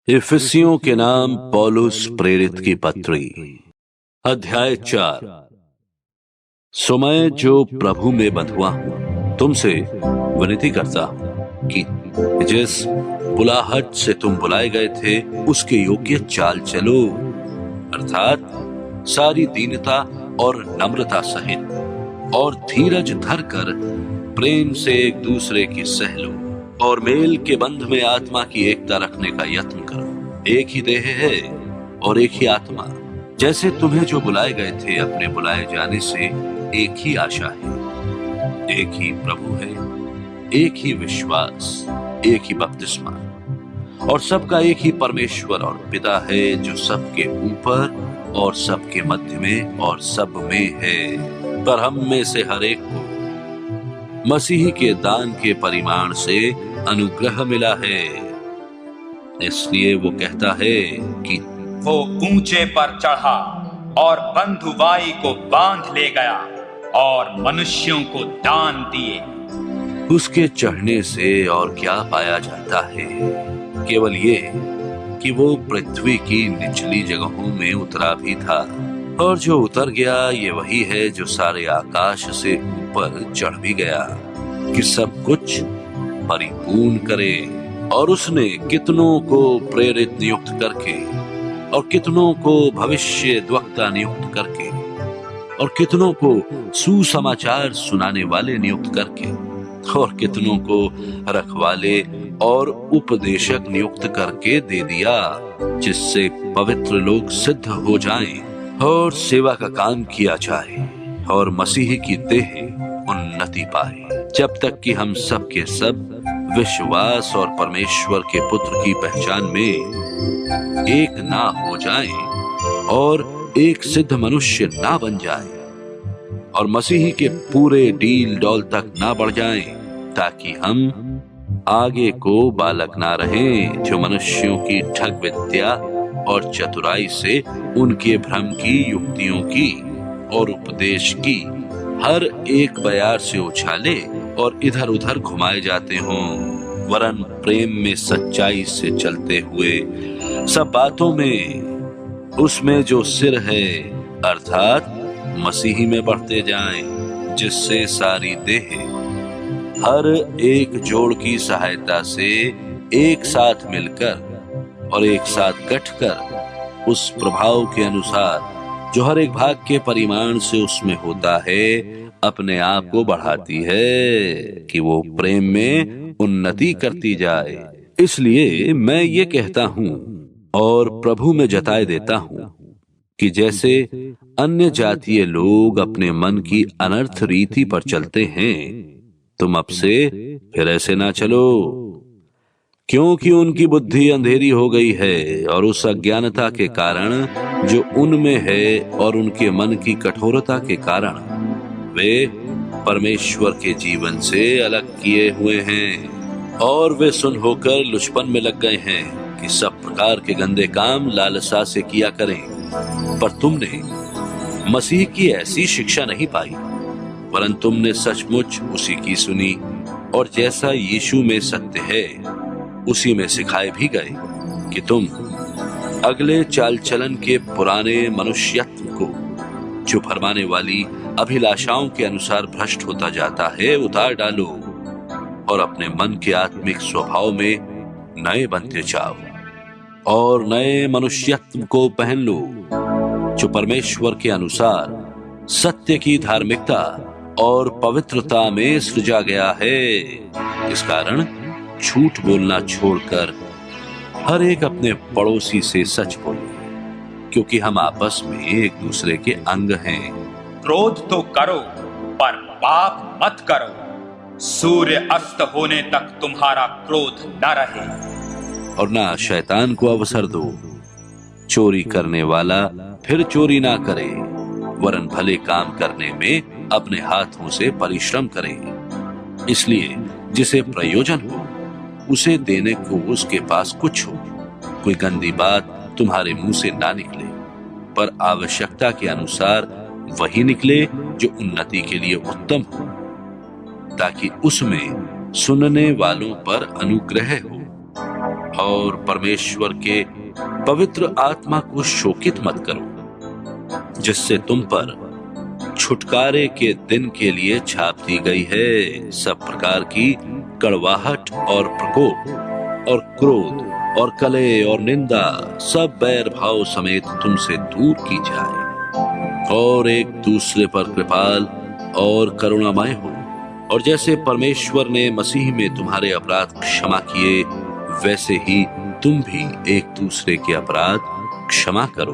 इफिसियों के नाम पौलुस प्रेरित की पत्री, अध्याय 4। सो मैं जो प्रभु में बंधुआ हूं तुमसे विनती करता हूं कि जिस बुलाहट से तुम बुलाए गए थे उसके योग्य चाल चलो, अर्थात सारी दीनता और नम्रता सहित, और धीरज धरकर प्रेम से एक दूसरे की सह लो, और मेल के बंध में आत्मा की एकता रखने का यत्न करो। एक ही देह है और एक ही आत्मा, जैसे तुम्हें जो बुलाए गए थे अपने बुलाए जाने से एक ही आशा है, एक ही प्रभु है, एक ही विश्वास, एक ही बपतिस्मा, और सबका एक ही परमेश्वर और पिता है, जो सबके ऊपर और सबके मध्य में और सब में है। पर हम में से हर एक को मसीह के दान के परिमाण से अनुग्रह मिला है। इसलिए वो कहता है कि वो ऊंचे पर चढ़ा और बंधुवाई को बांध ले गया और मनुष्यों को दान दिए। उसके चढ़ने से और क्या पाया जाता है? केवल ये कि वो पृथ्वी की निचली जगहों में उतरा भी था, और जो उतर गया ये वही है जो सारे आकाश से ऊपर चढ़ भी गया कि सब कुछ परिपूर्ण करे। और उसने कितनों को प्रेरित नियुक्त करके, और कितनों को भविष्यद्वक्ता नियुक्त करके, और कितनों को सुसमाचार सुनाने वाले नियुक्त करके, और कितनों को रखवाले और उपदेशक नियुक्त करके दे दिया, जिससे पवित्र लोग सिद्ध हो जाएं और सेवा का काम किया जाए और मसीह की देह उन्नति पाए, जब तक कि हम सब के सब विश्वास और परमेश्वर के पुत्र की पहचान में एक ना हो जाएं और एक सिद्ध मनुष्य ना बन जाए, और मसीह के पूरे डील डौल तक ना बढ़ जाएं, ताकि हम आगे को बालक ना रहें, जो मनुष्यों की ठग विद्या और चतुराई से उनके भ्रम की, युक्तियों की और उपदेश की हर एक बयार से उछाले और इधर उधर घुमाए जाते हों, वरन प्रेम में सच्चाई से चलते हुए सब बातों में उसमें जो सिर है अर्थात मसीह में बढ़ते जाएं, जिससे सारी देह हर एक जोड़ की सहायता से एक साथ मिलकर और एक साथ गठकर उस प्रभाव के अनुसार जो हर एक भाग के परिमाण से उसमें होता है, अपने आप को बढ़ाती है कि वो प्रेम में उन्नति करती जाए। इसलिए मैं ये कहता हूं और प्रभु में जताए देता हूं कि जैसे अन्य जातीय लोग अपने मन की अनर्थ रीति पर चलते हैं, तुम अब से फिर ऐसे ना चलो, क्योंकि उनकी बुद्धि अंधेरी हो गई है, और उस अज्ञानता के कारण जो उनमें है और उनके मन की कठोरता के कारण वे परमेश्वर के जीवन से अलग किए हुए हैं, और वे सुन होकर लुचपन में लग गए हैं कि सब प्रकार के गंदे काम लालसा से किया करें। पर तुमने मसीह की ऐसी शिक्षा नहीं पाई, वरन तुमने सचमुच उसी की सुनी, और जैसा यीशु में सत्य है उसी में सिखाए भी गए कि तुम अगले चाल चलन के पुराने मनुष्यत्व को, जो फरमाने वाली अभिलाषाओं के अनुसार भ्रष्ट होता जाता है, उतार डालो, और अपने मन के आत्मिक स्वभाव में नए बनते जाओ, और नए मनुष्यत्व को पहन लो, जो परमेश्वर के अनुसार सत्य की धार्मिकता और पवित्रता में सृजा गया है। इस कारण झूठ बोलना छोड़कर हर एक अपने पड़ोसी से सच बोले, क्योंकि हम आपस में एक दूसरे के अंग हैं। क्रोध तो करो पर पाप मत करो, सूर्य अस्त होने तक तुम्हारा क्रोध न रहे, और ना शैतान को अवसर दो। चोरी करने वाला फिर चोरी ना करे, वरन भले काम करने में अपने हाथों से परिश्रम करे, इसलिए जिसे प्रयोजन हो उसे देने को उसके पास कुछ हो। कोई गंदी बात तुम्हारे मुंह से ना निकले, पर आवश्यकता के अनुसार वही निकले जो उन्नति के लिए उत्तम हो, ताकि उसमें सुनने वालों पर अनुग्रह हो। और परमेश्वर के पवित्र आत्मा को शोकित मत करो, जिससे तुम पर छुटकारे के दिन के लिए छाप दी गई है सब प्रकार की कड़वाहट और प्रकोप और क्रोध और कलह और निंदा सब बैर भाव समेत तुमसे दूर की जाए, और एक दूसरे पर कृपाल और करुणामय हो। और जैसे परमेश्वर ने मसीह में तुम्हारे अपराध क्षमा किए, वैसे ही तुम भी एक दूसरे के अपराध क्षमा करो।